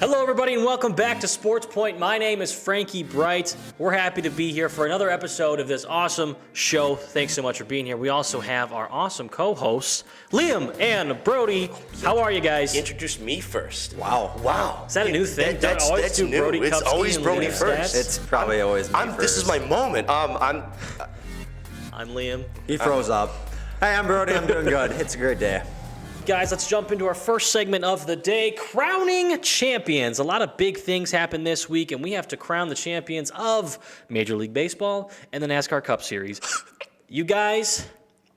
Hello, everybody, and welcome back to SportsPoint. My name is Frankie Breit. We're happy to be here for another episode of this awesome show. Thanks so much for being here. We also have our awesome co-hosts, Liam and Brody. How are you guys? Introduce me first. Wow. Is that a new thing? That's do new. Brody, It's Kupsky, always and Brody Liam first. Statz? It's probably always me first. This is my moment. I'm Liam. He froze up. Hey, I'm Brody. I'm doing good. It's a great day. Guys, let's jump into our first segment of the day, crowning champions. A lot of big things happen this week, and we have to crown the champions of Major League Baseball and the NASCAR Cup Series. You guys,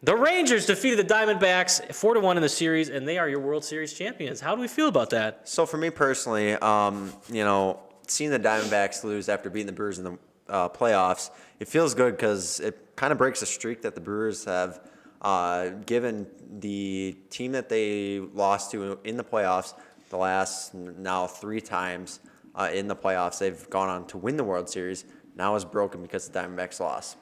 the Rangers defeated the Diamondbacks 4-1 in the series, and they are your World Series champions. How do we feel about that? So for me personally, seeing the Diamondbacks lose after beating the Brewers in the playoffs, it feels good because it kind of breaks a streak that the Brewers have given the team that they lost to in the playoffs the last now 3 times in the playoffs. They've gone on to win the World Series. Now is broken because the Diamondbacks lost.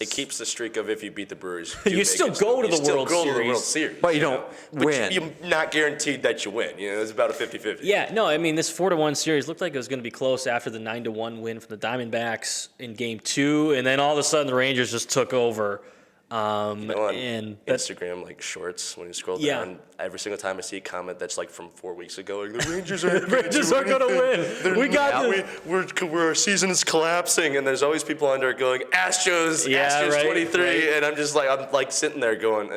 It keeps the streak of if you beat the Brewers. You still go to the World Series. But you don't win. You're not guaranteed that you win. It's about a 50-50. Yeah, no, I mean, this 4-1 series looked like it was going to be close after the 9-1 win from the Diamondbacks in Game 2, and then all of a sudden the Rangers just took over. On Instagram, like shorts, when you scroll down, every single time I see a comment that's like from 4 weeks ago, like the Rangers are going to win. We got this. Our season is collapsing, and there's always people under it going Astros, Astros 23, right. And I'm like sitting there going,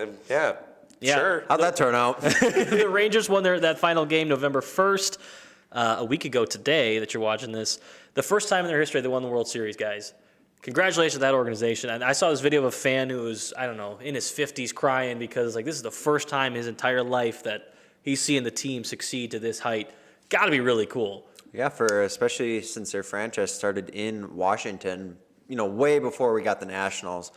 sure. How'd that turn out? The Rangers won that final game November 1st, a week ago today that you're watching this. The first time in their history they won the World Series, guys. Congratulations to that organization. And I saw this video of a fan who was, in his 50s crying because this is the first time in his entire life that he's seeing the team succeed to this height. Got to be really cool. Yeah, especially since their franchise started in Washington, way before we got the Nationals.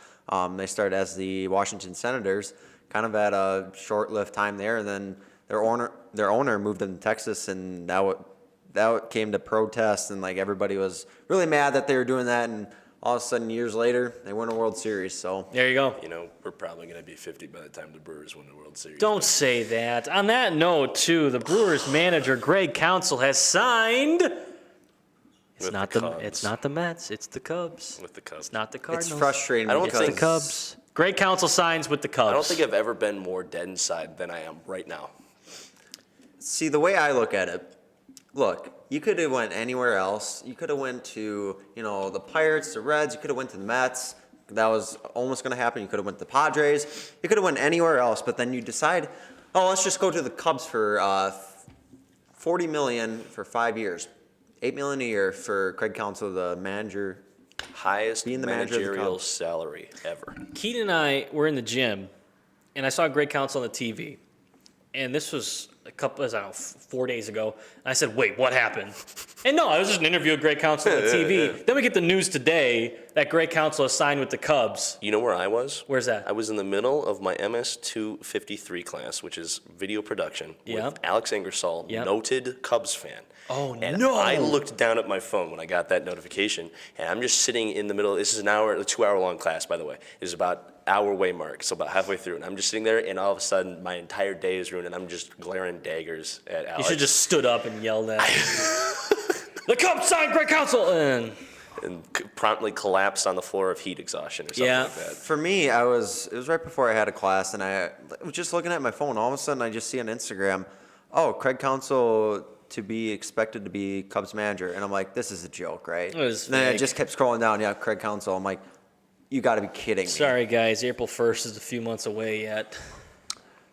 They started as the Washington Senators, kind of at a short-lived time there, and then their owner moved them to Texas, and that came to protests, and everybody was really mad that they were doing that, and all of a sudden, years later, they win a World Series. So there you go. We're probably going to be 50 by the time the Brewers win the World Series. Don't say that. On that note, too, the Brewers manager, Greg Counsell, has signed. It's not the Mets. It's the Cubs. With the Cubs. It's not the Cardinals. It's frustrating. It's the Cubs. Greg Counsell signs with the Cubs. I don't think I've ever been more dead inside than I am right now. See, the way I look at it, you could have went anywhere else. You could have went to, the Pirates, the Reds. You could have went to the Mets. That was almost going to happen. You could have went to the Padres. You could have went anywhere else, but then you decide, let's just go to the Cubs for $40 million for 5 years, $8 million a year for Craig Counsell, the manager, highest being the managerial salary ever. Keaton and I were in the gym, and I saw Greg Counsell on the TV, and this was 4 days ago. And I said, wait, what happened? And no, it was just an interview with Greg Counsell on the TV. Yeah. Then we get the news today that Greg Counsell has signed with the Cubs. You know where I was? Where's that? I was in the middle of my MS-253 class, which is video production, with Alex Ingersoll, noted Cubs fan. Oh, and no. I looked down at my phone when I got that notification, and I'm just sitting in the middle. This is a 2-hour-long class, by the way. It's about hour way mark, so about halfway through, and I'm just sitting there, and all of a sudden, my entire day is ruined, and I'm just glaring daggers at Alex. You should have just stood up and yelled at him. The Cubs signed Greg Counsell! And promptly collapsed on the floor of heat exhaustion or something like that. For me, it was right before I had a class, and I was just looking at my phone. All of a sudden, I just see on Instagram, Craig Counsell to be expected to be Cubs manager, and I'm like, this is a joke, right? And then I just kept scrolling down. Yeah, Craig Counsell. I'm like, you got to be kidding me. Sorry, guys. April 1st is a few months away yet.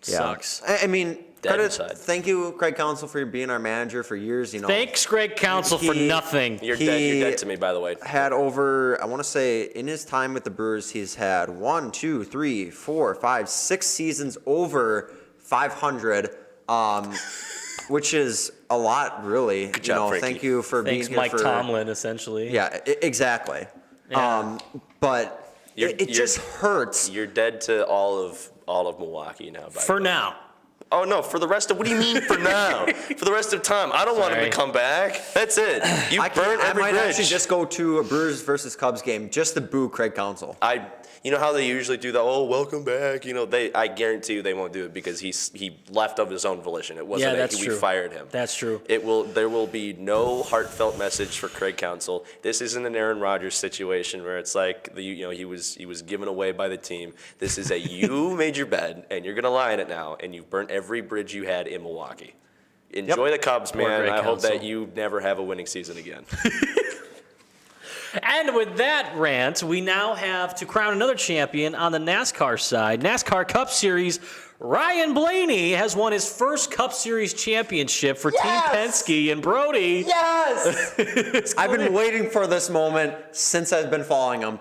Sucks. I mean, thank you, Craig Counsell, for being our manager for years. Thanks, Greg Counsell, for nothing. You're dead to me, by the way. Had over, I want to say, in his time with the Brewers, he's had 1, 2, 3, 4, 5, 6 seasons over 500, which is a lot, really. Good job, Frankie. Thank you for being here. Thanks, Mike Tomlin, essentially. Yeah, exactly. Yeah. But it just hurts. You're dead to all of Milwaukee now. For now. Oh, no, for the rest of, what do you mean for now? For the rest of time. I don't want him to come back. That's it. You burn every I might bridge. actually just go to a Brewers versus Cubs game just to boo Craig Counsell. You know how they usually do that? Oh, welcome back. You know, I guarantee you they won't do it because he left of his own volition. It wasn't we fired him. That's true. There will be no heartfelt message for Craig Counsell. This isn't an Aaron Rodgers situation where it's like he was given away by the team. This is you made your bed and you're gonna lie in it now, and you've burnt every bridge you had in Milwaukee. Enjoy the Cubs, man. I hope that you never have a winning season again. And with that rant, we now have to crown another champion on the NASCAR side. NASCAR Cup Series, Ryan Blaney has won his first Cup Series championship for Team Penske, and Brody. Yes! I've been waiting for this moment since I've been following him.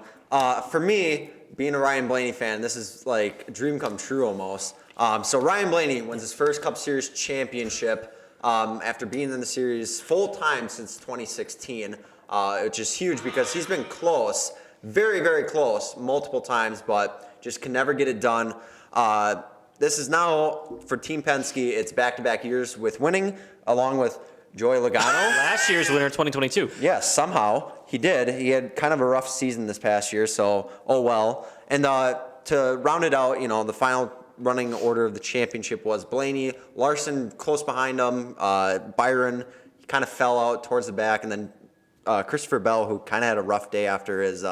For me, being a Ryan Blaney fan, this is like a dream come true almost. So Ryan Blaney wins his first Cup Series championship after being in the series full time since 2016. Which is huge because he's been close, very, very close, multiple times, but just can never get it done. This is now, for Team Penske, it's back-to-back years with winning, along with Joey Logano. Last year's winner, 2022. Yes, somehow he did. He had kind of a rough season this past year, so oh well. And to round it out, the final running order of the championship was Blaney, Larson close behind him, Byron kind of fell out towards the back, and then Christopher Bell, who kind of had a rough day after his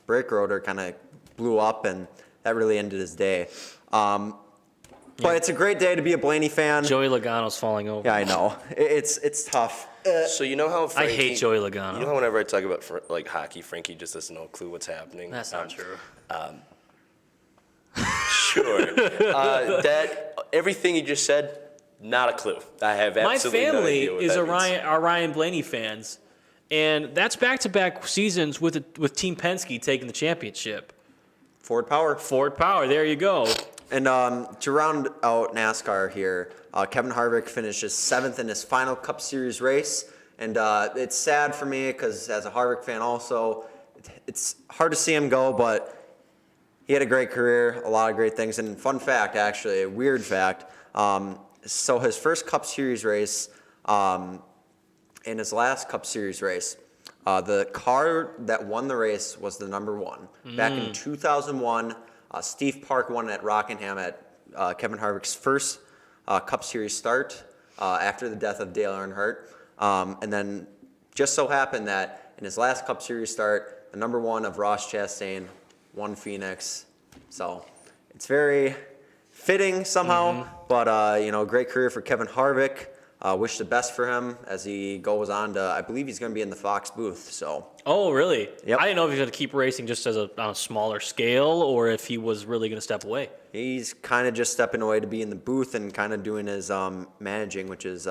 brake rotor kind of blew up, and that really ended his day. But it's a great day to be a Blaney fan. Joey Logano's falling over. Yeah, I know. It's tough. So you know how Frankie, I hate Joey Logano. You know how whenever I talk about hockey, Frankie just has no clue what's happening. That's not true. Sure. That everything you just said, not a clue. I have absolutely no idea what My family that are Ryan Blaney fans. And that's back-to-back seasons with Team Penske taking the championship. Ford Power. Ford Power, there you go. And to round out NASCAR here, Kevin Harvick finishes 7th in his final Cup Series race. And it's sad for me because as a Harvick fan also, it's hard to see him go, but he had a great career, a lot of great things. And fun fact, actually, a weird fact, so his first Cup Series race, in his last Cup Series race, the car that won the race was the number one. Back in 2001, Steve Park won at Rockingham at Kevin Harvick's first Cup Series start after the death of Dale Earnhardt. And then just so happened that in his last Cup Series start, the number one of Ross Chastain won Phoenix. So it's very fitting somehow, but great career for Kevin Harvick. Wish the best for him as he goes on to, I believe he's going to be in the Fox booth. So. Oh, really? Yep. I didn't know if he was going to keep racing just on a smaller scale or if he was really going to step away. He's kind of just stepping away to be in the booth and kind of doing his managing, which is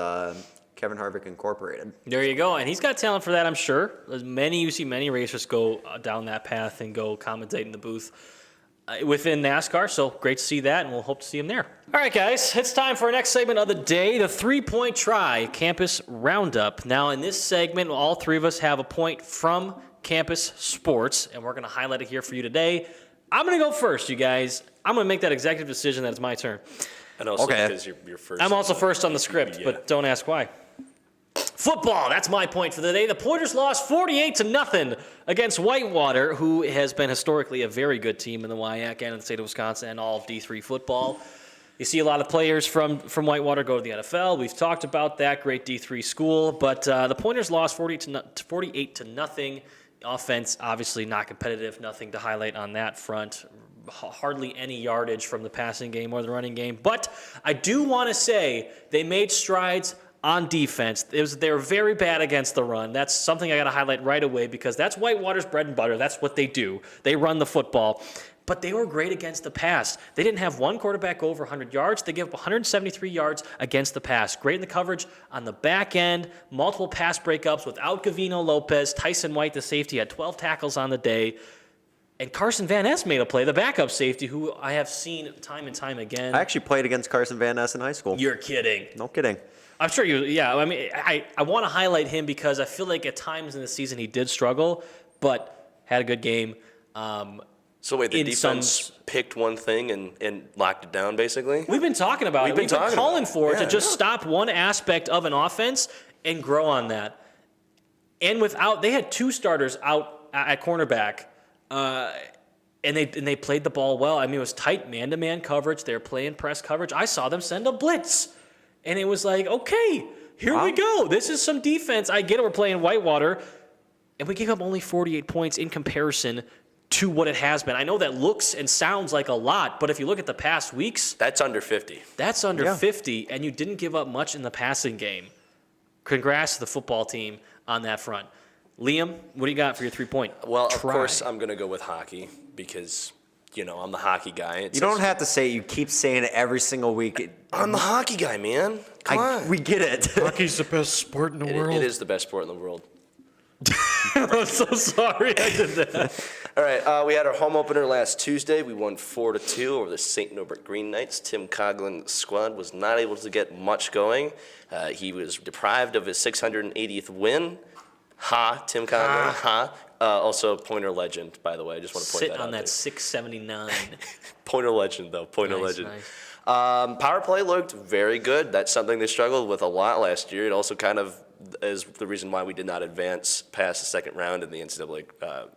Kevin Harvick Incorporated. There you go. And he's got talent for that, I'm sure. You see many racers go down that path and go commentate in the booth within NASCAR, so great to see that, and we'll hope to see him there. All right, guys, it's time for our next segment of the day, the 3-Point Try Campus Roundup. Now, in this segment, all three of us have a point from campus sports, and we're going to highlight it here for you today. I'm going to go first, you guys. I'm going to make that executive decision that it's my turn. And also because you're first. I'm also first on the script, but don't ask why. Football, that's my point for the day. The Pointers lost 48-0 against Whitewater, who has been historically a very good team in the WIAC and in the state of Wisconsin and all of D3 football. You see a lot of players from Whitewater go to the NFL. We've talked about that great D3 school, but the Pointers lost 48-0. Offense, obviously not competitive, nothing to highlight on that front. Hardly any yardage from the passing game or the running game. But I do want to say they made strides on defense. They were very bad against the run. That's something I got to highlight right away because that's Whitewater's bread and butter. That's what they do. They run the football. But they were great against the pass. They didn't have one quarterback go over 100 yards. They gave up 173 yards against the pass. Great in the coverage on the back end. Multiple pass breakups without Gavino Lopez. Tyson White, the safety, had 12 tackles on the day. And Carson Van Ness made a play, the backup safety, who I have seen time and time again. I actually played against Carson Van Ness in high school. You're kidding. No kidding. I'm sure I mean, I want to highlight him because I feel like at times in the season he did struggle, but had a good game. So wait, the in defense picked one thing and locked it down, basically? We've been talking about it. We've been calling for it to just stop one aspect of an offense and grow on that. And they had 2 starters out at cornerback, and they played the ball well. I mean, it was tight man-to-man coverage. They were playing press coverage. I saw them send a blitz, and it was like, okay, here we go. This is some defense. I get it. We're playing Whitewater, and we gave up only 48 points in comparison to what it has been. I know that looks and sounds like a lot, but if you look at the past weeks, That's under 50. that's under 50, and you didn't give up much in the passing game. Congrats to the football team on that front. Liam, what do you got for your 3-point? Well, of course, I'm going to go with hockey because, I'm the hockey guy. You don't have to say it. You keep saying it every single week. I'm the hockey guy, man. Come on. We get it. Hockey's the best sport in the world. It is the best sport in the world. I'm so sorry I did that. All right, we had our home opener last Tuesday. We won 4-2 over the St. Norbert Green Knights. Tim Coughlin's squad was not able to get much going. He was deprived of his 680th win. Tim Coughlin. Also, Pointer legend, by the way. I just want to point Sit that out. on that 679. Pointer legend, though. Pointer Nice, legend. nice. Power play looked very good. That's something they struggled with a lot last year. It also kind of is the reason why we did not advance past the second round in the NCAA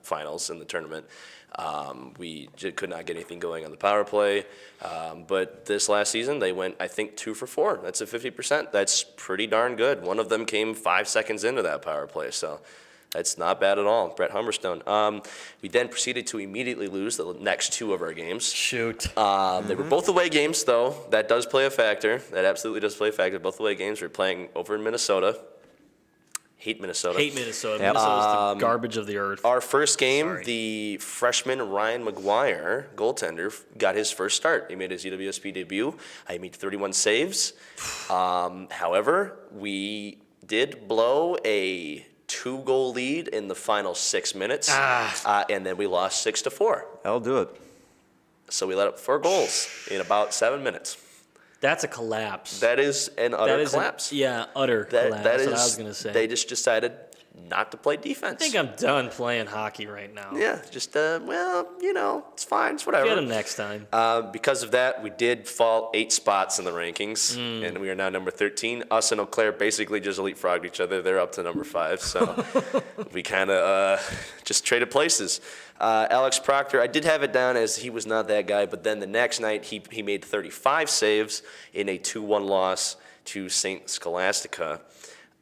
finals in the tournament. We could not get anything going on the power play. But this last season, they went, I think, 2 for 4. That's a 50%. That's pretty darn good. One of them came 5 seconds into that power play. So that's not bad at all. Brett Humberstone. We then proceeded to immediately lose the next 2 of our games. Shoot. They were both away games, though. That does play a factor. That absolutely does play a factor. Both away games. We're playing over in Minnesota. Hate Minnesota. Minnesota. Yep. Minnesota's the garbage of the earth. Our first game, the freshman Ryan McGuire, goaltender, got his first start. He made his UWSP debut. He made 31 saves. However, we did blow a 2-goal lead in the final 6 minutes, and then we lost 6-4. That'll do it. So we let up 4 goals in about 7 minutes. That's a collapse. That is an utter collapse. Utter collapse. That is what I was going to say. They just decided not to play defense. I think I'm done playing hockey right now. Yeah, just, it's fine. It's whatever. Get them next time. Because of that, we did fall 8 spots in the rankings, and we are now number 13. Us and Eau Claire basically just leapfrogged each other. They're up to number 5, so we kind of just traded places. Alex Proctor, I did have it down as he was not that guy, but then the next night he made 35 saves in a 2-1 loss to St. Scholastica.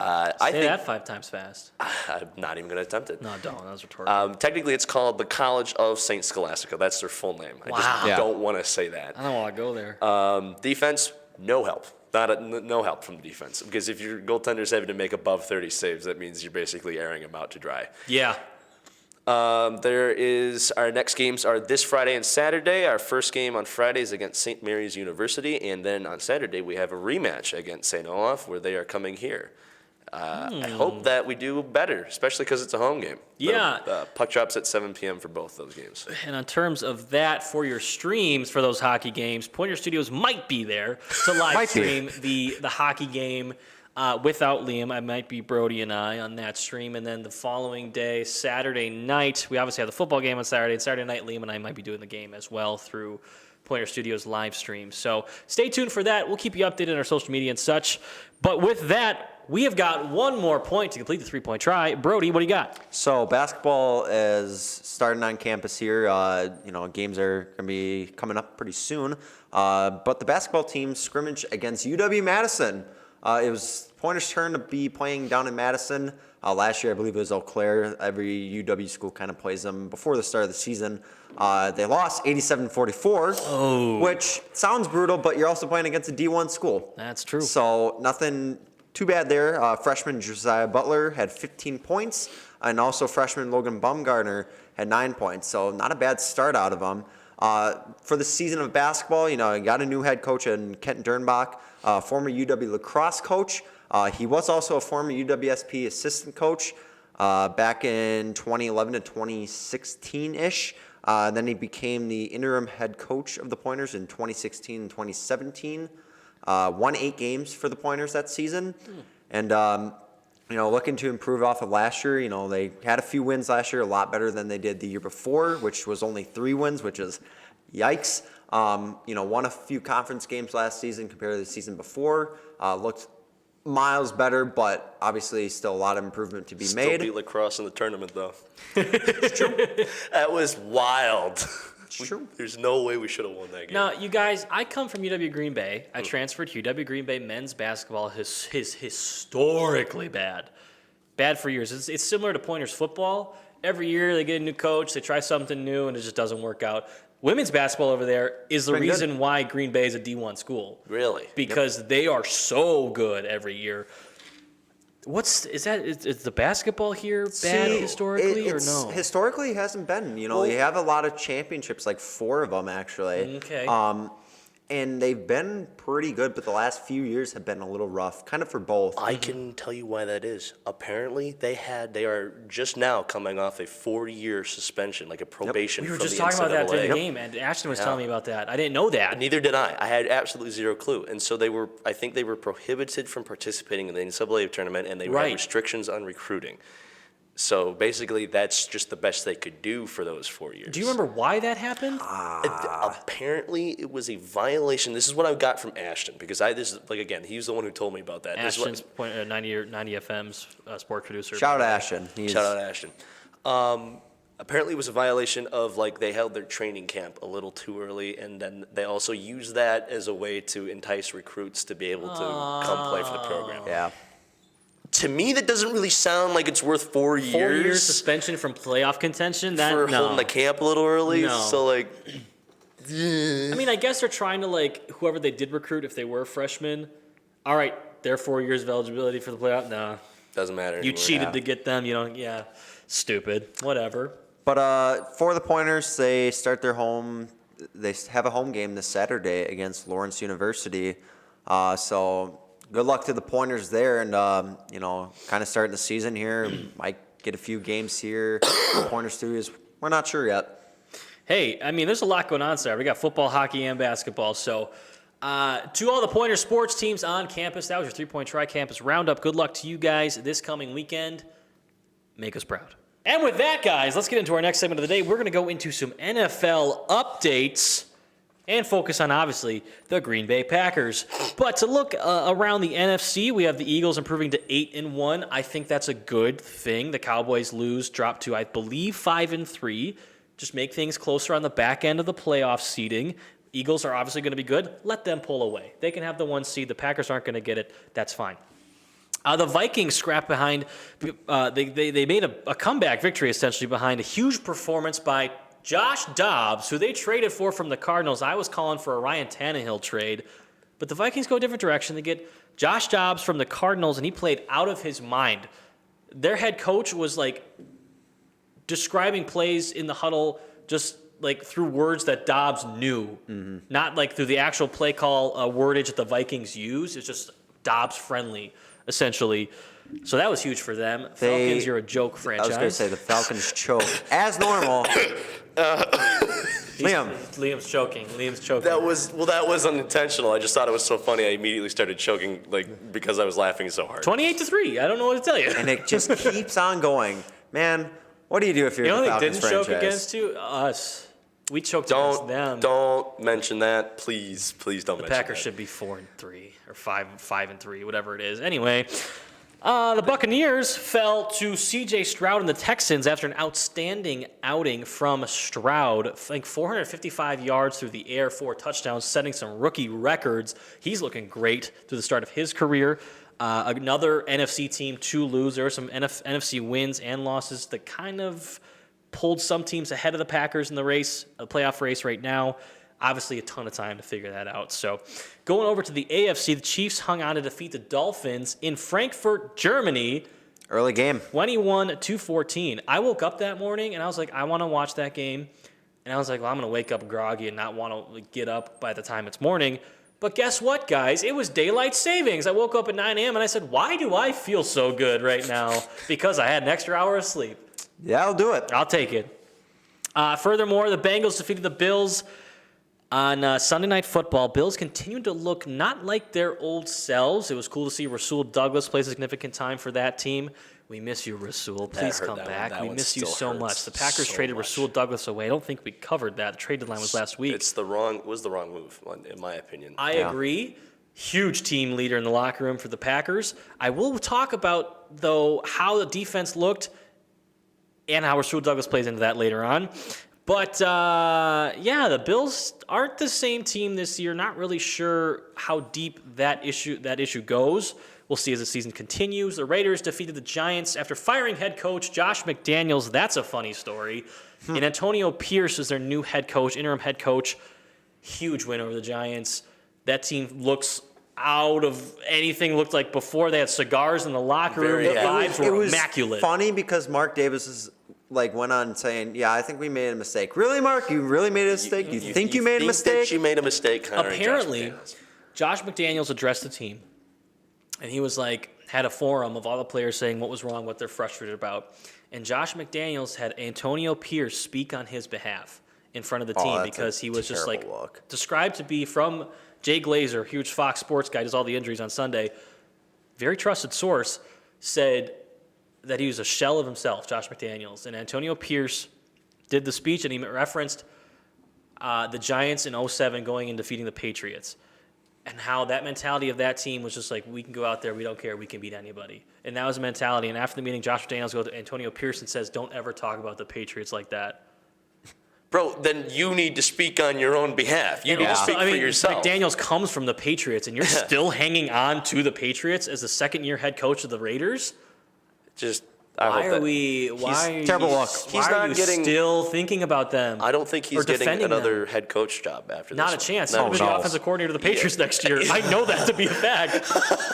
Say that 5 times fast. I'm not even going to attempt it. No, don't. That was rhetorical. Technically, it's called the College of St. Scholastica. That's their full name. I just don't want to say that. I don't want to go there. Defense, no help. No help from the defense. Because if your goaltender's having to make above 30 saves, that means you're basically airing them out to dry. Yeah. Our next games are this Friday and Saturday. Our first game on Friday is against St. Mary's University, and then on Saturday we have a rematch against St. Olaf, where they are coming here. I hope that we do better, especially because it's a home game. Yeah. Puck drops at 7 p.m. for both those games. And in terms of that, for your streams for those hockey games, Pointer Studios might be there to live stream the hockey game without Liam. I might be Brody and I on that stream. And then the following day, Saturday night, we obviously have the football game on Saturday. And Saturday night, Liam and I might be doing the game as well through Pointer Studios live stream. So stay tuned for that. We'll keep you updated on our social media and such. But with that, we have got one more point to complete the 3-point try. Brody, what do you got? So basketball is starting on campus here. Games are going to be coming up pretty soon. But the basketball team scrimmage against UW-Madison. It was Pointer's turn to be playing down in Madison. Last year, I believe it was Eau Claire. Every UW school kind of plays them before the start of the season. They lost 87-44, which sounds brutal, but you're also playing against a D1 school. That's true. So nothing too bad there. Freshman Josiah Butler had 15 points, and also freshman Logan Baumgartner had 9 points. So not a bad start out of them. For the season of basketball, you got a new head coach in Kent Dernbach, former UW lacrosse coach. He was also a former UWSP assistant coach back in 2011 to 2016-ish. Then he became the interim head coach of the Pointers in 2016 and 2017. Won 8 games for the Pointers that season. And looking to improve off of last year. They had a few wins last year, a lot better than they did the year before, which was only 3 wins, which is yikes. Won a few conference games last season compared to the season before. Looked miles better, but obviously still a lot of improvement to be made. Still beat lacrosse in the tournament, though. It's true. That was wild. It's true. There's no way we should have won that game. Now, you guys, I come from UW Green Bay. I transferred to UW Green Bay. Men's basketball is historically bad. Bad for years. It's similar to Pointers football. Every year they get a new coach, they try something new, and it just doesn't work out. Women's basketball over there is the reason why Green Bay is a D1 school. Really? Because they are so good every year. Is the basketball here bad historically or no? Historically, it hasn't been. You have a lot of championships, like 4 of them actually. Okay. And they've been pretty good, but the last few years have been a little rough, kind of for both. I can tell you why that is. Apparently, they are just now coming off a 4-year suspension, like a probation. We were from just the talking about that during the NCAA. game, and Ashton was telling me about that. I didn't know that. Neither did I. I had absolutely zero clue. And so I think they were prohibited from participating in the NCAA tournament, and they had restrictions on recruiting. So basically, that's just the best they could do for those 4 years. Do you remember why that happened? Apparently, it was a violation. This is what I got from Ashton, because he's the one who told me about that. Ashton's 90 FM's sport producer. Shout out Ashton. Shout out Ashton. Apparently, it was a violation of, they held their training camp a little too early, and then they also used that as a way to entice recruits to be able to come play for the program. Yeah. To me, that doesn't really sound like it's worth 4 years. 4 years suspension from playoff contention? Holding the camp a little early? No. So, I mean, I guess they're trying to, whoever they did recruit, if they were freshmen, all right, they're 4 years of eligibility for the playoff? No. Doesn't matter anymore. You cheated to get them. Stupid. Whatever. But for the Pointers, they start their home. They have a home game this Saturday against Lawrence University. So good luck to the Pointers there, and kind of starting the season here. Might get a few games here. The Pointers Studios, we're not sure yet. Hey, I mean, there's a lot going on, sir. We got football, hockey, and basketball. So, to all the Pointer sports teams on campus, that was your 3-point tri-campus roundup. Good luck to you guys this coming weekend. Make us proud. And with that, guys, let's get into our next segment of the day. We're going to go into some NFL updates and focus on, obviously, the Green Bay Packers. But to look around the NFC, we have the Eagles improving to 8-1. I think that's a good thing. The Cowboys drop to, I believe, 5-3. Just make things closer on the back end of the playoff seeding. Eagles are obviously going to be good. Let them pull away. They can have the 1 seed. The Packers aren't going to get it. That's fine. The Vikings scrapped behind. They made a comeback victory, essentially, behind a huge performance by Josh Dobbs, who they traded for from the Cardinals. I was calling for a Ryan Tannehill trade. But the Vikings go a different direction. They get Josh Dobbs from the Cardinals, and he played out of his mind. Their head coach was, describing plays in the huddle just, through words that Dobbs knew. Mm-hmm. Not, through the actual play call wordage that the Vikings use. It's just Dobbs-friendly, essentially. So that was huge for them. Falcons, you're a joke franchise. I was going to say the Falcons choke. As normal. Liam's choking. That was unintentional. I just thought it was so funny. I immediately started choking, because I was laughing so hard. 28-3. I don't know what to tell you. And it just keeps on going. Man, what do you do if you're the Falcons franchise? Didn't choke against you? Us. We choked against them. Don't mention that. Please don't mention that. The Packers should be 4-3 or 5-3, whatever it is. Anyway, the Buccaneers fell to C.J. Stroud and the Texans after an outstanding outing from Stroud. I think 455 yards through the air, 4 touchdowns, setting some rookie records. He's looking great through the start of his career. Another NFC team to lose. There were some NFC wins and losses that kind of pulled some teams ahead of the Packers in the playoff race right now. Obviously, a ton of time to figure that out. So, going over to the AFC, the Chiefs hung on to defeat the Dolphins in Frankfurt, Germany. Early game. 21-14. I woke up that morning, and I was like, I want to watch that game. And I was like, well, I'm going to wake up groggy and not want to get up by the time it's morning. But guess what, guys? It was daylight savings. I woke up at 9 a.m., and I said, why do I feel so good right now? Because I had an extra hour of sleep. Yeah, I'll do it. I'll take it. Furthermore, the Bengals defeated the Bills. On Sunday Night Football, Bills continued to look not like their old selves. It was cool to see Rasul Douglas play a significant time for that team. We miss you, Rasul. Please come back. We miss you so much. The Packers traded Rasul Douglas away. I don't think we covered that. The trade deadline was last week. It was the wrong move, in my opinion. I agree. Huge team leader in the locker room for the Packers. I will talk about, though, how the defense looked and how Rasul Douglas plays into that later on. But, the Bills aren't the same team this year. Not really sure how deep that issue goes. We'll see as the season continues. The Raiders defeated the Giants after firing head coach Josh McDaniels. That's a funny story. And Antonio Pierce is their new interim head coach. Huge win over the Giants. That team looks out of anything looked like before. They had cigars in the locker room. The vibes were immaculate. It was funny because Mark Davis went on saying, "Yeah, I think we made a mistake." Really, Mark? You really made a mistake? You think you made a mistake? That you made a mistake. Apparently, Josh McDaniels addressed the team, and he was had a forum of all the players saying what was wrong, what they're frustrated about, and Josh McDaniels had Antonio Pierce speak on his behalf in front of the team because he was just described to be from Jay Glazer, huge Fox Sports guy, does all the injuries on Sunday. Very trusted source said that he was a shell of himself, Josh McDaniels. And Antonio Pierce did the speech, and he referenced the Giants in 2007 going and defeating the Patriots, and how that mentality of that team was just we can go out there, we don't care, we can beat anybody. And that was the mentality. And after the meeting, Josh McDaniels goes to Antonio Pierce and says, "Don't ever talk about the Patriots like that." Bro, then you need to speak on your own behalf. You need to speak for yourself. McDaniels comes from the Patriots, and you're still hanging on to the Patriots as the second-year head coach of the Raiders? Why are you still thinking about them? I don't think he's getting another head coach job after this. Not a chance. He'll be the offensive coordinator of the Patriots next year. I know that to be a fact.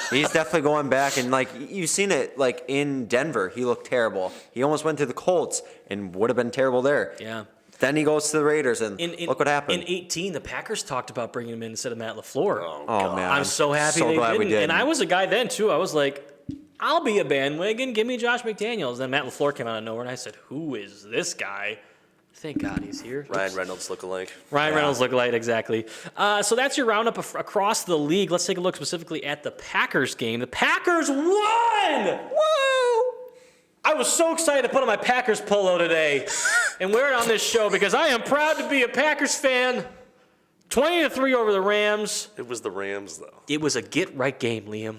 He's definitely going back, and you've seen it in Denver. He looked terrible. He almost went to the Colts and would have been terrible there. Yeah. Then he goes to the Raiders, and look what happened. In 2018, the Packers talked about bringing him in instead of Matt LaFleur. Oh man. I'm so happy they didn't. And I was a guy then, too. I was like, I'll be a bandwagon. Give me Josh McDaniels. Then Matt LaFleur came out of nowhere, and I said, who is this guy? Thank God he's here. Ryan Reynolds lookalike. Reynolds lookalike, exactly. So that's your roundup across the league. Let's take a look specifically at the Packers game. The Packers won! Woo! I was so excited to put on my Packers polo today and wear it on this show because I am proud to be a Packers fan. 20-3 over the Rams. It was the Rams, though. It was a get-right game, Liam.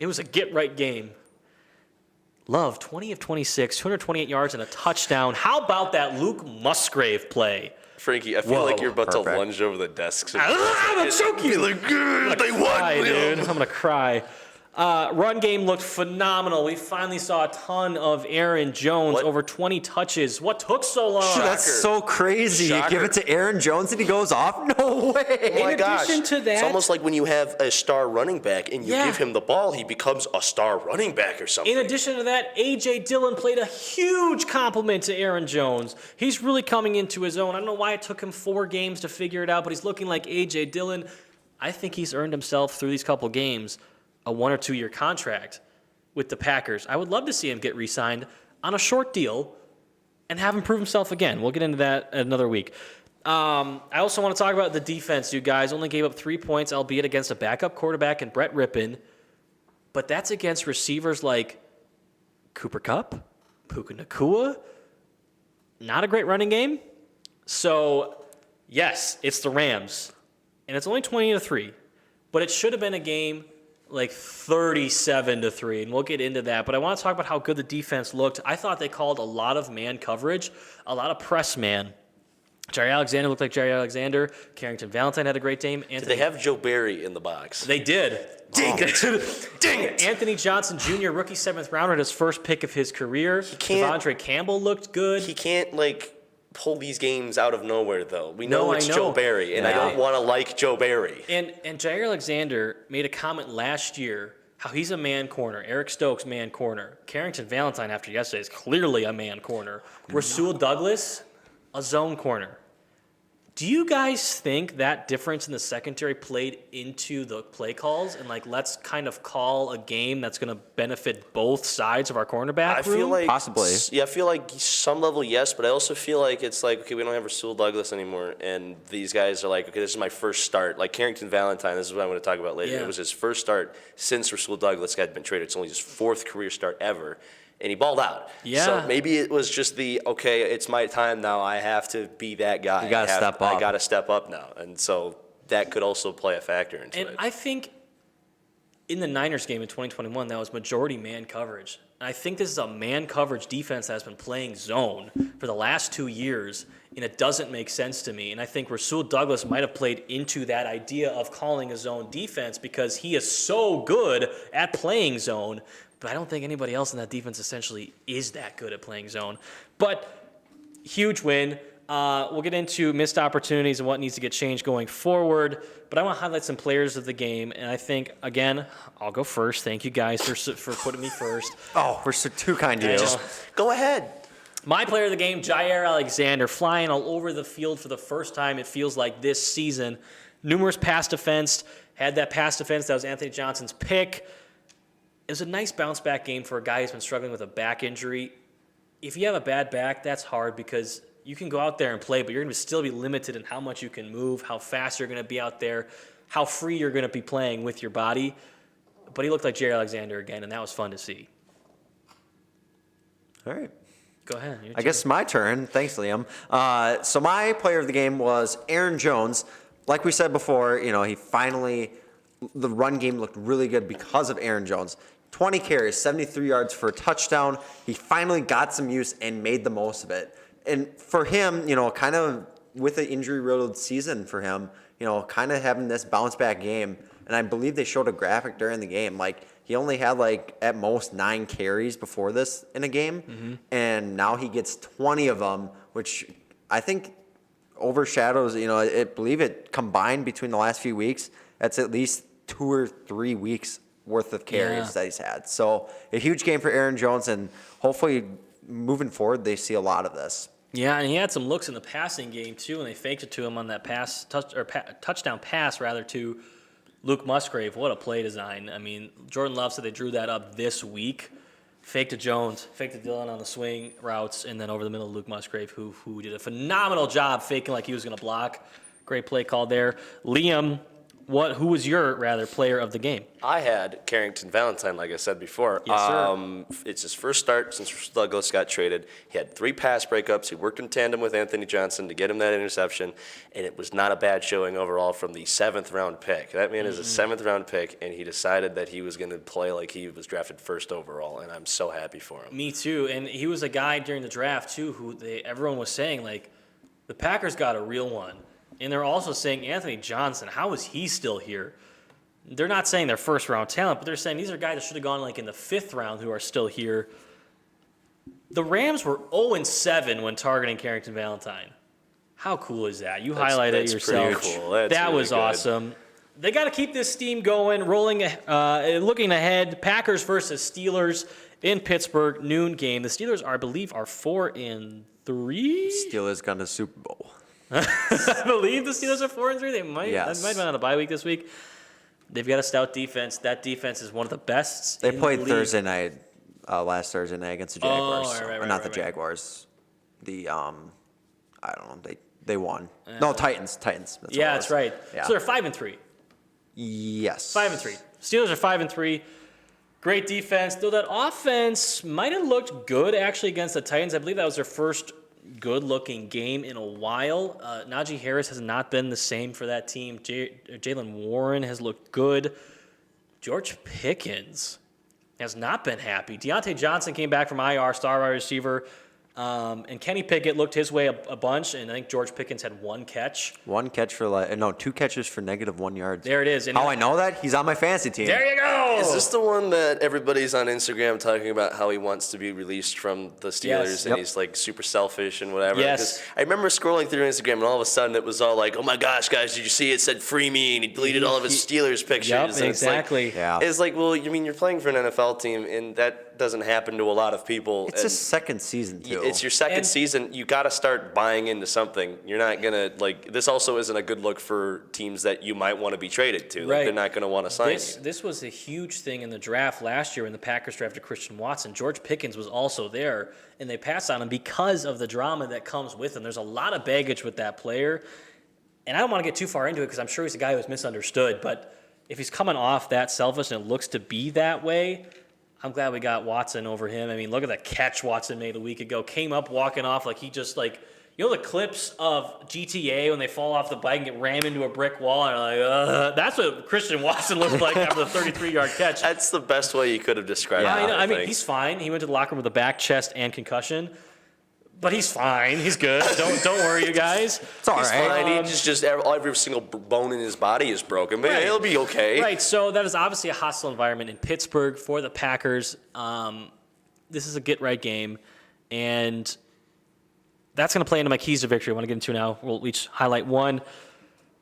It was a get-right game. Love, 20 of 26, 228 yards and a touchdown. How about that Luke Musgrave play? Frankie, I feel like you're about to lunge over the desks. I'm going to choke you. They won, dude. I'm going to cry. Run game looked phenomenal. We finally saw a ton of Aaron Jones, over 20 touches. What took so long? That's so crazy. You give it to Aaron Jones and he goes off? No way. Oh my gosh. To that, it's almost like when you have a star running back and you give him the ball, he becomes a star running back or something. In addition to that, A.J. Dillon played a huge compliment to Aaron Jones. He's really coming into his own. I don't know why it took him 4 games to figure it out, but he's looking like A.J. Dillon. I think he's earned himself through these couple games a 1 or 2 year contract with the Packers. I would love to see him get re-signed on a short deal and have him prove himself again. We'll get into that another week. I also want to talk about the defense. You guys only gave up 3 points, albeit against a backup quarterback in Brett Rippon, but that's against receivers like Cooper Kupp, Puka Nacua. Not a great running game. So, yes, it's the Rams, and it's only 20-3, but it should have been a game 37-3, and we'll get into that. But I want to talk about how good the defense looked. I thought they called a lot of man coverage, a lot of press man. Jerry Alexander looked like Jerry Alexander. Carrington Valentine had a great game. Did they have Joe Barry in the box? They did. Dang it. Anthony Johnson Jr., rookie 7th rounder, his first pick of his career. Devondre Campbell looked good. He can't, pull these games out of nowhere, though. We know it's Joe Barry, and I don't want to like Joe Barry. And Jair Alexander made a comment last year how he's a man corner. Eric Stokes, man corner. Carrington Valentine, after yesterday, is clearly a man corner. Rasul Douglas, a zone corner. Do you guys think that difference in the secondary played into the play calls and like let's kind of call a game that's going to benefit both sides of our cornerback I feel room? like Possibly. Yeah, I feel like some level yes, but I also feel like it's like okay, we don't have Rasul Douglas anymore, and these guys are like okay, this is my first start. Like Carrington Valentine, this is what I'm going to talk about later. Yeah. It was his first start since Rasul Douglas had been traded. It's only his 4th career start ever. And he balled out. Yeah. So maybe it was just okay, it's my time now. I have to be that guy. You gotta step up. I got to step up now. And so that could also play a factor into And it. I think in the Niners game in 2021, that was majority man coverage. And I think this is a man coverage defense that has been playing zone for the last 2 years, and it doesn't make sense to me. And I think Rasul Douglas might have played into that idea of calling a zone defense because he is so good at playing zone. But I don't think anybody else in that defense essentially is that good at playing zone. But huge win. We'll get into missed opportunities and what needs to get changed going forward. But I want to highlight some players of the game. And I think, again, I'll go first. Thank you guys for putting me first. Oh, we're so too kind to I you. know. Go ahead. My player of the game, Jair Alexander, flying all over the field for the first time, it feels like, this season. Numerous pass defense. Had that pass defense. That was Anthony Johnson's pick. It was a nice bounce-back game for a guy who's been struggling with a back injury. If you have a bad back, that's hard because you can go out there and play, but you're going to still be limited in how much you can move, how fast you're going to be out there, how free you're going to be playing with your body. But he looked like Jair Alexander again, and that was fun to see. All right. Go ahead. I guess my turn. Thanks, Liam. So my player of the game was Aaron Jones. Like we said before, the run game looked really good because of Aaron Jones. 20 carries, 73 yards for a touchdown. He finally got some use and made the most of it. And for him, kind of with an injury-riddled season for him, kind of having this bounce-back game. And I believe they showed a graphic during the game. Like, he only had, at most 9 carries before this in a game. Mm-hmm. And now he gets 20 of them, which I think overshadows, I believe it combined between the last few weeks. That's at least 2 or 3 weeks worth of carries that he's had. So a huge game for Aaron Jones, and hopefully moving forward they see a lot of this. Yeah, and he had some looks in the passing game too, and they faked it to him on that touchdown pass to Luke Musgrave. What a play design! I mean, Jordan Love said they drew that up this week. Faked to Jones, faked to Dillon on the swing routes, and then over the middle, Luke Musgrave, who did a phenomenal job faking like he was going to block. Great play call there. Liam, who was your player of the game? I had Carrington Valentine, like I said before. Yes, sir. It's his first start since Douglas got traded. He had 3 pass breakups. He worked in tandem with Anthony Johnson to get him that interception, and it was not a bad showing overall from the 7th-round pick. That man is a 7th-round pick, and he decided that he was going to play like he was drafted first overall, and I'm so happy for him. Me too, and he was a guy during the draft too who everyone was saying, the Packers got a real one. And they're also saying Anthony Johnson, how is he still here? They're not saying they're first-round talent, but they're saying these are guys that should have gone in the 5th round who are still here. The Rams were 0-7 when targeting Carrington Valentine. How cool is that? You highlighted it yourself. Pretty cool. That's that really was good. awesome. They got to keep this steam going, rolling, looking ahead. Packers versus Steelers in Pittsburgh, noon game. The Steelers, I believe, are 4-3. Steelers got a Super Bowl. I believe the Steelers are 4-3. They might. Yes. That might have been on a bye week this week. They've got a stout defense. That defense is one of the best. They in played the league. Thursday night, last Thursday night against the Jaguars. right, Not the right. Jaguars. The I don't know. They won. No, Titans. That's what it Yeah, was. that's right. Yeah. So they're 5-3. Yes. 5-3. Steelers are 5-3. Great defense. Though that offense might have looked good actually against the Titans. I believe that was their first good-looking game in a while. Najee Harris has not been the same for that team. Jalen Warren has looked good. George Pickens has not been happy. Deontay Johnson came back from IR, star wide receiver. And Kenny Pickett looked his way a bunch, and I think George Pickens had 1 catch. 1 catch for 2 catches for -1 yards. There it is. And How I know that? He's on my fantasy team. there you go. Is this the one that everybody's on Instagram talking about how he wants to be released from the Steelers Yes. and Yep. he's super selfish and whatever? Yes. 'Cause I remember scrolling through Instagram and all of a sudden it was all like, oh my gosh, guys, did you see it said free me? And he deleted all of his Steelers pictures. Yep, And it's exactly. Yeah. It's like, well, you're playing for an NFL team and that doesn't happen to a lot of people. It's his second season, too. It's your second season. You got to start buying into something. You're not gonna this. Also, isn't a good look for teams that you might want to be traded to. Right. They're not going to want to sign you. This was a huge thing in the draft last year when the Packers drafted Christian Watson. George Pickens was also there, and they passed on him because of the drama that comes with him. There's a lot of baggage with that player, and I don't want to get too far into it because I'm sure he's a guy who's misunderstood. But if he's coming off that selfish and it looks to be that way, I'm glad we got Watson over him. I mean, look at that catch Watson made a week ago. Came up walking off like he just the clips of GTA when they fall off the bike and get rammed into a brick wall and that's what Christian Watson looked like after the 33-yard catch. That's the best way you could have described it. I mean, he's fine. He went to the locker room with a back, chest, and concussion. But he's fine. He's good. Don't worry, you guys. It's all right. Fine. He just every single bone in his body is broken, but he'll be okay. Right. So that is obviously a hostile environment in Pittsburgh for the Packers. This is a get-right game, and that's going to play into my keys to victory. I want to get into now. We'll each highlight one.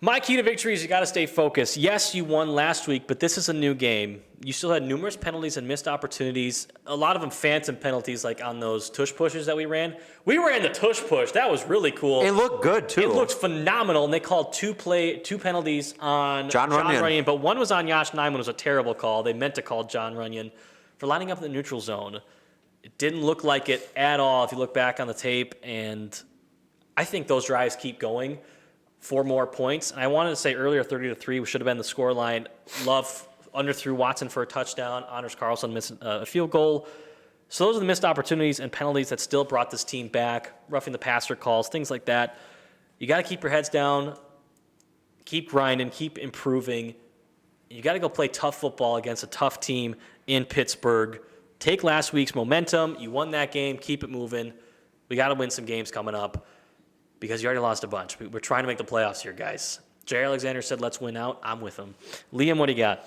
My key to victory is you got to stay focused. Yes, you won last week, but this is a new game. You still had numerous penalties and missed opportunities. A lot of them phantom penalties, like on those tush pushes that we ran. We ran the tush push. That was really cool. It looked good, too. It looked phenomenal, and they called two penalties on John Runyon. But one was on Yosh Nijman. It was a terrible call. They meant to call John Runyon for lining up in the neutral zone. It didn't look like it at all if you look back on the tape, and I think those drives keep going. 4 more points. And I wanted to say earlier, 30-3 should have been the scoreline. Love underthrew Watson for a touchdown. Anders Carlson missed a field goal. So those are the missed opportunities and penalties that still brought this team back. Roughing the passer calls, things like that. You got to keep your heads down, keep grinding, keep improving. You got to go play tough football against a tough team in Pittsburgh. Take last week's momentum. You won that game. Keep it moving. We got to win some games coming up, because you already lost a bunch. We're trying to make the playoffs here, guys. Jay Alexander said, let's win out. I'm with him. Liam, what do you got?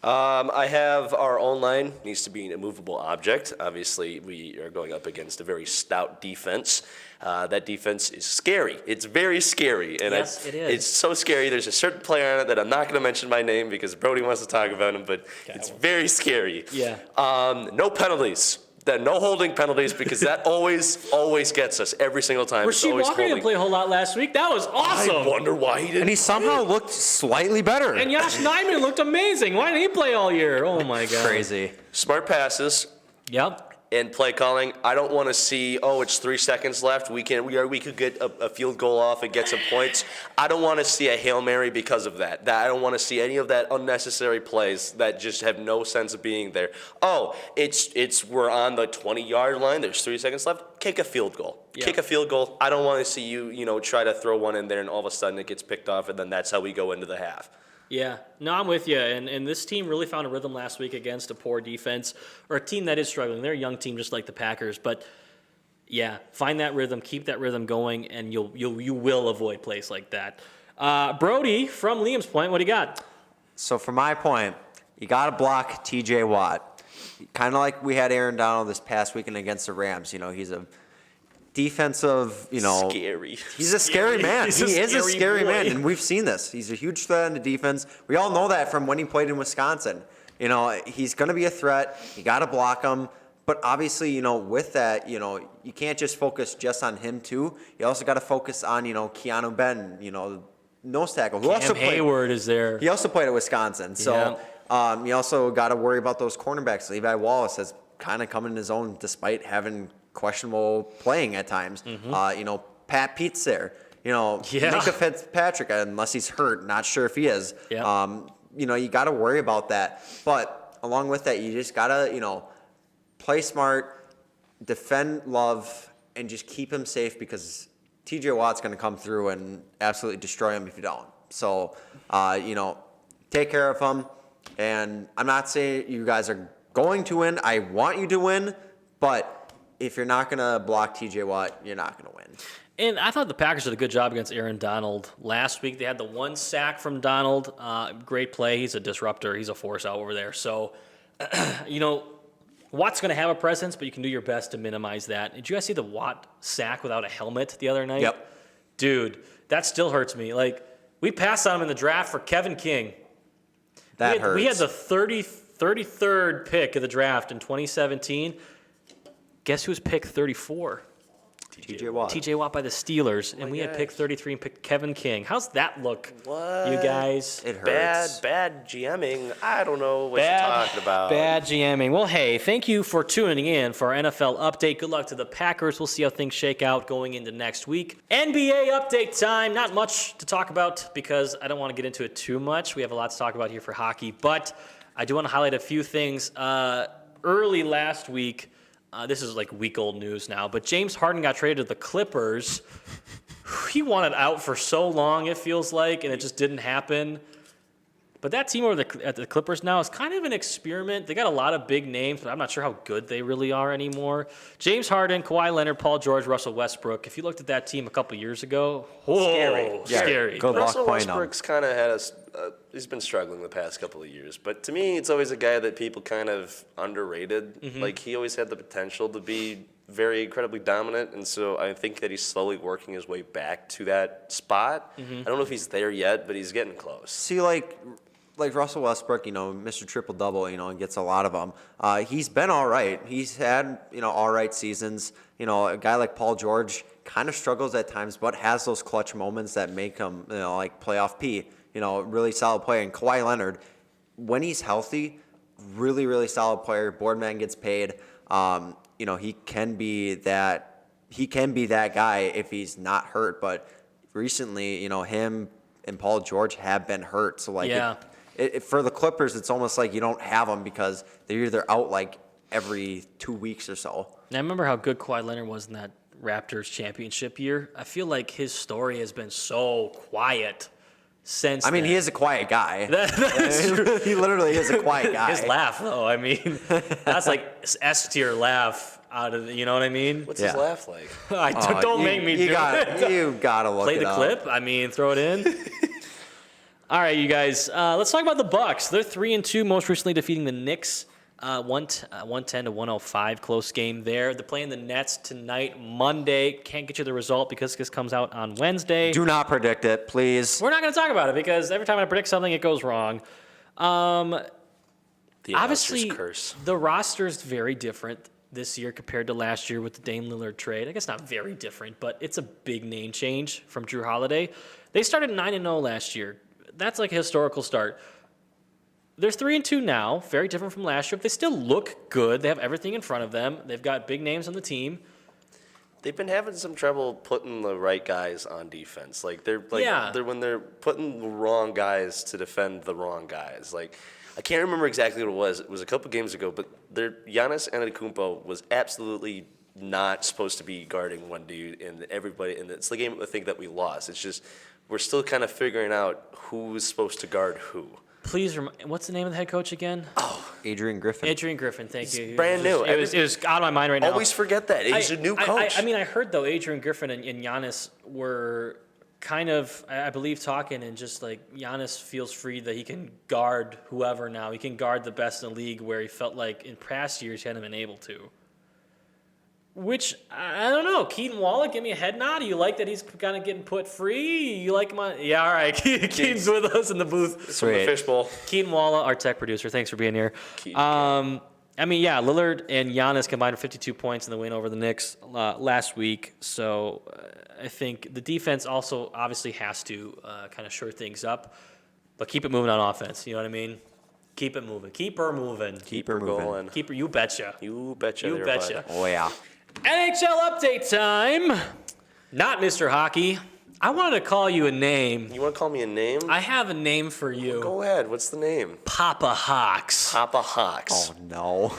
I have our own line needs to be an immovable object. Obviously, we are going up against a very stout defense. That defense is scary. It's very scary. And yes, it is. It's so scary. There's a certain player on it that I'm not going to mention by name because Brody wants to talk about him, but it's very scary. Yeah. No penalties. No holding penalties, because that always gets us every single time. Rasheed Walker didn't play a whole lot last week. That was awesome. I wonder why he didn't. And he somehow looked slightly better. And Yosh Nijman looked amazing. Why didn't he play all year? Oh, my God. Crazy. Smart passes. Yep. And play calling, I don't want to see, it's 3 seconds left. We could get a field goal off and get some points. I don't want to see a Hail Mary because of that. I don't want to see any of that unnecessary plays that just have no sense of being there. We're on the 20-yard line. There's 3 seconds left. Kick a field goal. Yeah. Kick a field goal. I don't want to see you try to throw one in there and all of a sudden it gets picked off and then that's how we go into the half. Yeah, no, I'm with you. And this team really found a rhythm last week against a poor defense, or a team that is struggling. They're a young team just like the Packers. But, yeah, find that rhythm, keep that rhythm going, and you will avoid plays like that. Brody, from Liam's point, what do you got? So for my point, you got to block T.J. Watt. Kind of like we had Aaron Donald this past weekend against the Rams. He's a defensive, Scary. He's a scary man. He is a scary boy. man, and we've seen this. He's a huge threat in the defense. We all know that from when he played in Wisconsin. He's going to be a threat. You got to block him. But obviously, with that, you can't just focus just on him too. You also got to focus on, Keanu Ben, nose tackle. Cam Hayward is there. He also played at Wisconsin. So you also got to worry about those cornerbacks. Levi Wallace has kind of come in his own despite having questionable playing at times. Mm-hmm. Pat Pete's there. Minka Fitzpatrick, unless he's hurt, not sure if he is. Yeah. You got to worry about that. But along with that, you just got to, play smart, defend Love, and just keep him safe because TJ Watt's going to come through and absolutely destroy him if you don't. So, take care of him. And I'm not saying you guys are going to win. I want you to win, but if you're not going to block TJ Watt, you're not going to win. And I thought the Packers did a good job against Aaron Donald last week. They had the 1 sack from Donald. Great play. He's a disruptor. He's a force out over there. So, Watt's going to have a presence, but you can do your best to minimize that. Did you guys see the Watt sack without a helmet the other night? Yep. Dude, that still hurts me. We passed on him in the draft for Kevin King. That hurts. We had the 33rd pick of the draft in 2017. Guess who's pick 34? TJ Watt. TJ Watt by the Steelers, and we had pick 33 and picked Kevin King. How's that look, What? you guys? It hurts. Bad GMing. I don't know what you're talking about. Bad GMing. Well, hey, thank you for tuning in for our NFL update. Good luck to the Packers. We'll see how things shake out going into next week. NBA update time. Not much to talk about because I don't want to get into it too much. We have a lot to talk about here for hockey, but I do want to highlight a few things. Early last week, this is like week-old news now, but James Harden got traded to the Clippers. He wanted out for so long, it feels like, and it just didn't happen. But that team over at the Clippers now is kind of an experiment. They got a lot of big names, but I'm not sure how good they really are anymore. James Harden, Kawhi Leonard, Paul George, Russell Westbrook. If you looked at that team a couple years ago, scary. Good luck Russell playing them. Westbrook's kind of had he's been struggling the past couple of years. But to me, it's always a guy that people kind of underrated. Mm-hmm. Like, he always had the potential to be very incredibly dominant, and so I think that he's slowly working his way back to that spot. Mm-hmm. I don't know if he's there yet, but he's getting close. See, like Russell Westbrook, Mr. Triple-Double, and gets a lot of them. He's been all right. He's had, all right seasons. A guy like Paul George kind of struggles at times, but has those clutch moments that make him, like playoff P. Really solid player. And Kawhi Leonard, when he's healthy, really, really solid player. Boardman gets paid. He can be that. He can be that guy if he's not hurt. But recently, him and Paul George have been hurt. So for the Clippers, it's almost like you don't have them because they're either out like every 2 weeks or so. And I remember how good Kawhi Leonard was in that Raptors championship year. I feel like his story has been so quiet since then. He is a quiet guy. That's true. He literally is a quiet guy. His laugh, though, that's like S-tier laugh out of you know what I mean? What's his laugh like? Don't make me do it. You gotta look Play it the up. clip. Throw it in. All right, you guys. Let's talk about the Bucks. They're 3-2, most recently defeating the Knicks, 110 to 105, close game there. They're playing the Nets tonight, Monday. Can't get you the result because this comes out on Wednesday. Do not predict it, please. We're not going to talk about it because every time I predict something, it goes wrong. The Obviously, curse. the roster is very different this year compared to last year with the Dame Lillard trade. I guess not very different, but it's a big name change from Drew Holiday. They started 9-0 last year. That's like a historical start. They're 3-2 now, very different from last year. But they still look good. They have everything in front of them. They've got big names on the team. They've been having some trouble putting the right guys on defense. They're when they're putting the wrong guys to defend the wrong guys. I can't remember exactly what it was. It was a couple games ago, but Giannis Antetokounmpo was absolutely not supposed to be guarding one dude, and everybody. And it's the game I think that we lost. It's just we're still kind of figuring out who's supposed to guard who. Please, what's the name of the head coach again? Adrian Griffin. Adrian Griffin, thank you. Brand new. It was out of my mind right now. Always forget that. He's a new coach. I heard, though, Adrian Griffin and Giannis were kind of, I believe, talking, and just like Giannis feels free that he can guard whoever now. He can guard the best in the league where he felt like in past years he hadn't been able to. Which, I don't know. Keaton Waala, give me a head nod. You like that he's kind of getting put free? You like him on... Yeah, all right. Keaton's with us in the booth. It's from the fishbowl. Keaton Waala, our tech producer. Thanks for being here. Lillard and Giannis combined for 52 points in the win over the Knicks last week. So I think the defense also obviously has to kind of shore things up. But keep it moving on offense. You know what I mean? Keep it moving. Keep her moving. Keep her going. Keep her... You betcha. You betcha. You betcha. Oh, yeah. NHL update time. Not Mr. Hockey. I wanted to call you a name. You want to call me a name? I have a name for you. Go ahead. What's the name? Papa Hawks. Papa Hawks. Oh, no.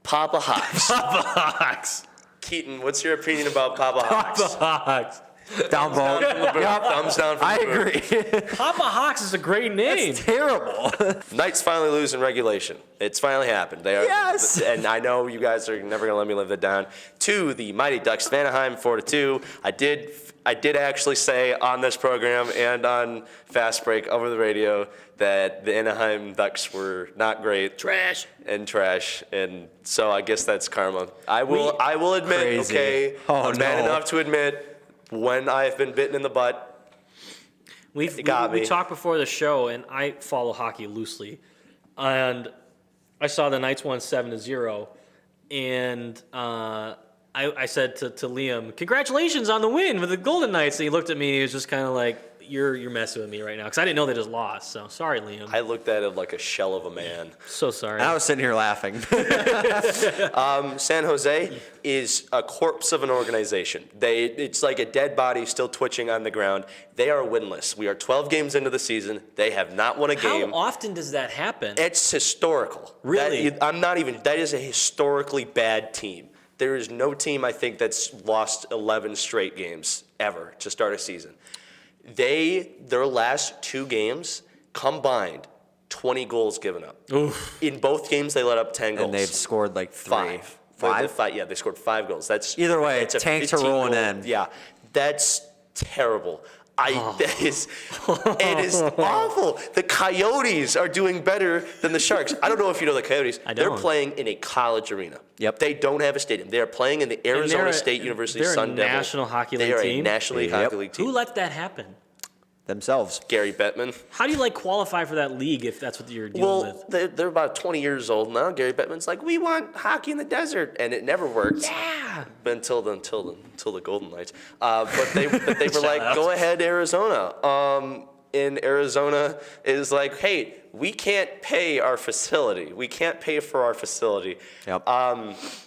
Papa Hawks. Papa Hawks. Keaton, what's your opinion about Papa Hawks? Papa Hawks. Down vote. Thumbs down from I the group. agree. Papa Hawks is a great name. It's terrible. Knights finally lose in regulation. It's finally happened. They are, Yes! And I know you guys are never going to let me live that down. To the Mighty Ducks of Anaheim, 4-2. I did actually say on this program and on Fast Break over the radio that the Anaheim Ducks were not great. Trash. And so I guess that's karma. I will admit, Crazy. okay, Oh, I'm man no. enough to admit when I have been bitten in the butt. We talked before the show, and I follow hockey loosely. And I saw the Knights won 7-0. And I said to Liam, "Congratulations on the win with the Golden Knights." And he looked at me and he was just kind of like, "You're messing with me right now," because I didn't know they just lost. So sorry, Liam. I looked at it like a shell of a man. So sorry. I was sitting here laughing. San Jose is a corpse of an organization. It's like a dead body still twitching on the ground. They are winless. We are 12 games into the season. They have not won a game. How often does that happen? It's historical. Really? That is a historically bad team. There is no team, I think, that's lost 11 straight games ever to start a season. Their last 2 games combined, 20 goals given up. Oof. In both games, they let up 10 goals. And they've scored like 3. 5? Yeah, they scored 5 goals. That's Either way, it's a tanks are rolling 15 goal. in. Yeah, that's terrible. That is, it is awful. The Coyotes are doing better than the Sharks. I don't know if you know the Coyotes. I They're don't. playing in a college arena. Yep. They don't have a stadium. They are playing in the Arizona State University they're a Sun Devils. National Hockey League They are team? a National League Hockey League team. Who let that happen? Themselves. Gary Bettman. How do you qualify for that league if that's what you're dealing with? They're about 20 years old now. Gary Bettman's like, we want hockey in the desert, and it never worked. Yeah. Until the Golden Knights. But they were like, out. go ahead, Arizona. In Arizona is like, hey, we can't pay our facility. We can't pay for our facility. Yep.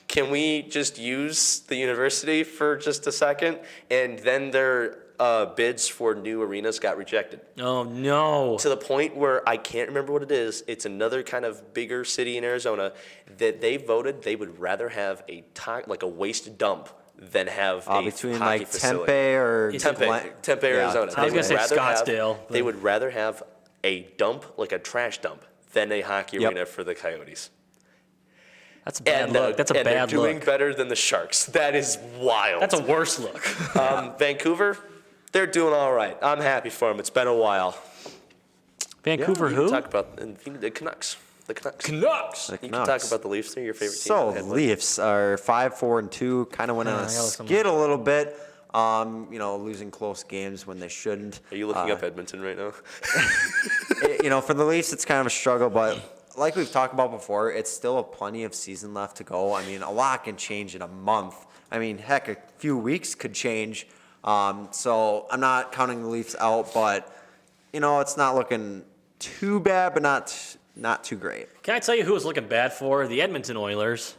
Can we just use the university for just a second? And then their bids for new arenas got rejected. Oh, no. To the point where I can't remember what it is. It's another kind of bigger city in Arizona that they voted they would rather have a waste dump than have a Between hockey like facility. Tempe or Tempe, Arizona. I was gonna say Scottsdale, They would rather have a dump, like a trash dump, than a hockey Yep. arena for the Coyotes. That's a bad look. That's a bad they're doing look. better than the Sharks. That is wild. That's a worse look. Vancouver, they're doing all right. I'm happy for them. It's been a while. Vancouver You who? can talk about the Canucks. The Canucks. Canucks. You can talk about the Leafs. They're your favorite team. So Go ahead, Mike. Leafs are 5-4-2, kind of went on I a gotta look them skid a little bit. Losing close games when they shouldn't. Are you looking up Edmonton right now? For the Leafs, it's kind of a struggle, but like we've talked about before, it's still plenty of season left to go. I mean, a lot can change in a month. I mean, heck, a few weeks could change. So I'm not counting the Leafs out, but it's not looking too bad, but not too great. Can I tell you who was looking bad for? The Edmonton Oilers.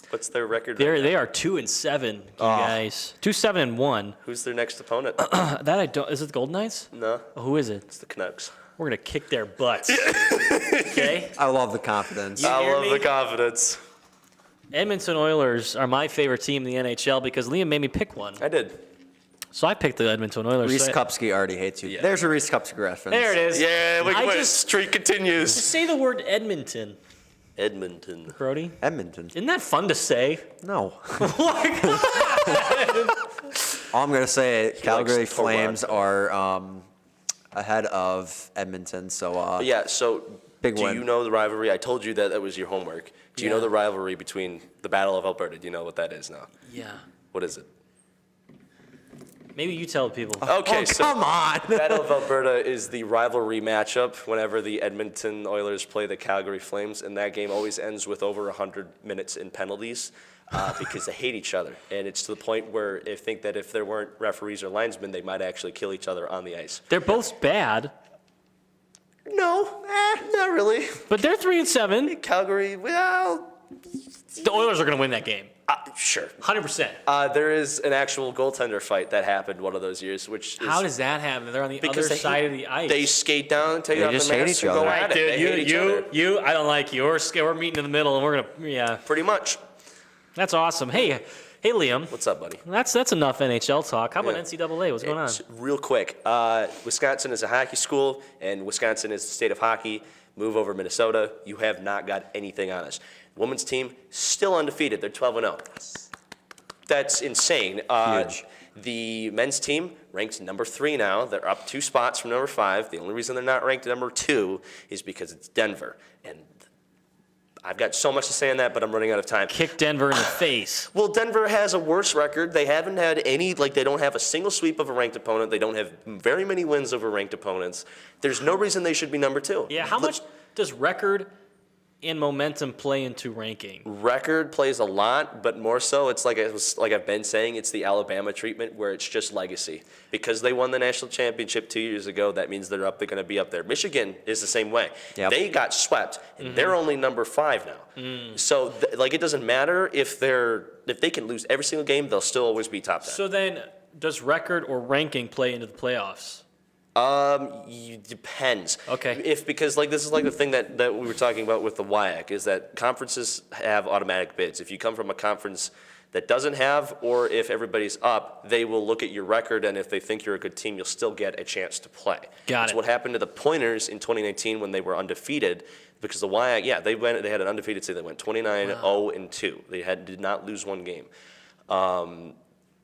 What's their record? They are 2-7, you guys. 2-7-1. Who's their next opponent? That I don't. Is it the Golden Knights? No, Oh, who is it? it's the Canucks. We're gonna kick their butts. Okay. I love the confidence. You I hear love me? the confidence. Edmonton Oilers are my favorite team in the NHL because Liam made me pick one. I did. So I picked the Edmonton Oilers. Reese So- Kupsky already hates you. Yeah. There's a Reese Kupsky reference. There it is. Yeah, I the just streak continues. say the word Edmonton, Edmonton. Brody. Edmonton. Isn't that fun to say? No. Oh my God. All I'm going to say, Calgary likes Toronto. Flames are ahead of Edmonton. So, Yeah, so Big do win. you know the rivalry? I told you that was your homework. Do you know Yeah. the rivalry between the Battle of Alberta? Do you know what that is now? Yeah. What is it? Maybe you tell people. Okay, so come on. Battle of Alberta is the rivalry matchup whenever the Edmonton Oilers play the Calgary Flames, and that game always ends with over 100 minutes in penalties because they hate each other. And it's to the point where I think that if there weren't referees or linesmen, they might actually kill each other on the ice. They're both bad, No, not really. but they're 3-7. Calgary, well, The Oilers are gonna win that game. sure. 100%. There is an actual goaltender fight that happened one of those years, which is How does that happen? They're on the other they side hate- of the ice. They skate down, take They off just the hate mask, each and go other. at it. Dude, They hate each other. I don't like you. We're meeting in the middle, and we're gonna, yeah. Pretty much. That's awesome. Hey, Liam. What's up, buddy? That's enough NHL talk. How about Yeah. NCAA? What's going on? Real quick, Wisconsin is a hockey school, and Wisconsin is the state of hockey. Move over Minnesota. You have not got anything on us. Women's team still undefeated. They're 12-0. That's insane. Huge. The men's team ranked number 3 now. They're up 2 spots from number 5. The only reason they're not ranked number 2 is because it's Denver. And I've got so much to say on that, but I'm running out of time. Kick Denver in the face. Well, Denver has a worse record. They haven't had any, they don't have a single sweep of a ranked opponent. They don't have very many wins over ranked opponents. There's no reason they should be number 2. Yeah, how much does record and momentum play into ranking? Record plays a lot, but more so, it's like I've been saying, it's the Alabama treatment where it's just legacy. Because they won the national championship 2 years ago, that means they're going to be up there. Michigan is the same way. Yep. They got swept, and they're only number 5 now. So it doesn't matter if they can lose every single game, they'll still always be top 10. So then, does record or ranking play into the playoffs? Depends. Okay. Because this is like the thing that we were talking about with the WIAC is that conferences have automatic bids. If you come from a conference that doesn't have, or if everybody's up, they will look at your record, and if they think you're a good team, you'll still get a chance to play. Got That's it. what happened to the Pointers in 2019 when they were undefeated, because the WIAC, they had an undefeated season. They went 29-0-2. They did not lose one game.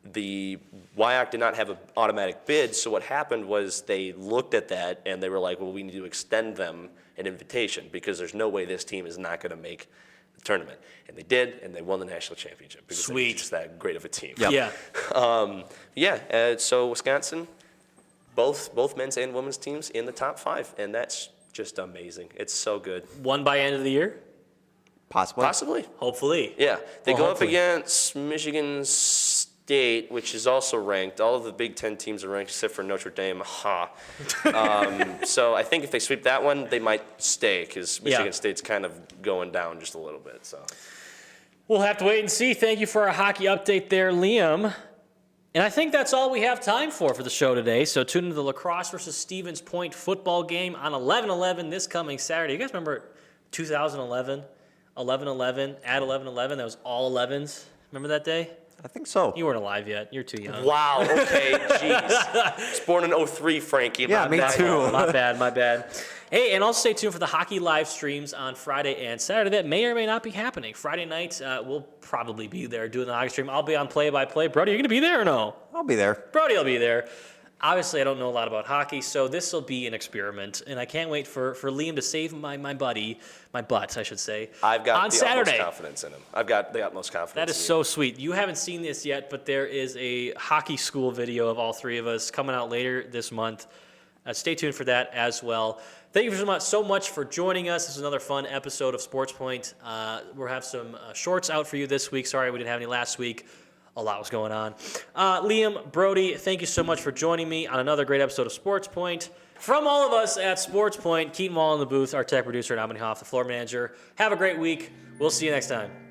The WIAC did not have an automatic bid, so what happened was they looked at that and they were like, well, we need to extend them an invitation because there's no way this team is not going to make the tournament. And they did, and they won the national championship because they're just that great of a team. Yep. Yeah. So Wisconsin, both men's and women's teams in the top 5, and that's just amazing. It's so good. Won by end of the year? Possibly. Hopefully. Yeah. They go hopefully. up against Michigan State, which is also ranked. All of the Big Ten teams are ranked except for Notre Dame. So I think if they sweep that one, they might stay because Michigan State's kind of going down just a little bit. So We'll have to wait and see. Thank you for our hockey update there, Liam. And I think that's all we have time for the show today. So tune into the Lacrosse versus Stevens Point football game on 11/11 this coming Saturday. You guys remember 2011, 11/11, at 11/11? That was all 11s. Remember that day? I think so. You weren't alive yet. You're too young. wow. Okay. Jeez. Was born in 03, Frankie. Yeah, not me that too. long. My bad. Hey, and also stay tuned for the hockey live streams on Friday and Saturday. That may or may not be happening. Friday night, we'll probably be there doing the hockey stream. I'll be on play-by-play. Brody, are you going to be there or no? I'll be there. Brody will be there. Obviously, I don't know a lot about hockey, so this will be an experiment, and I can't wait for Liam to save my butt, I should say. I've got on the Saturday. utmost confidence in him. I've got the utmost confidence. That is in so sweet. You haven't seen this yet, but there is a hockey school video of all three of us coming out later this month. Stay tuned for that as well. Thank you so much for joining us. This is another fun episode of SportsPoint. We'll have some shorts out for you this week. Sorry we didn't have any last week. A lot was going on. Liam, Brody, thank you so much for joining me on another great episode of SportsPoint. From all of us at SportsPoint, Keaton Waala in the booth, our tech producer, and Aminee Hoff, the floor manager. Have a great week. We'll see you next time.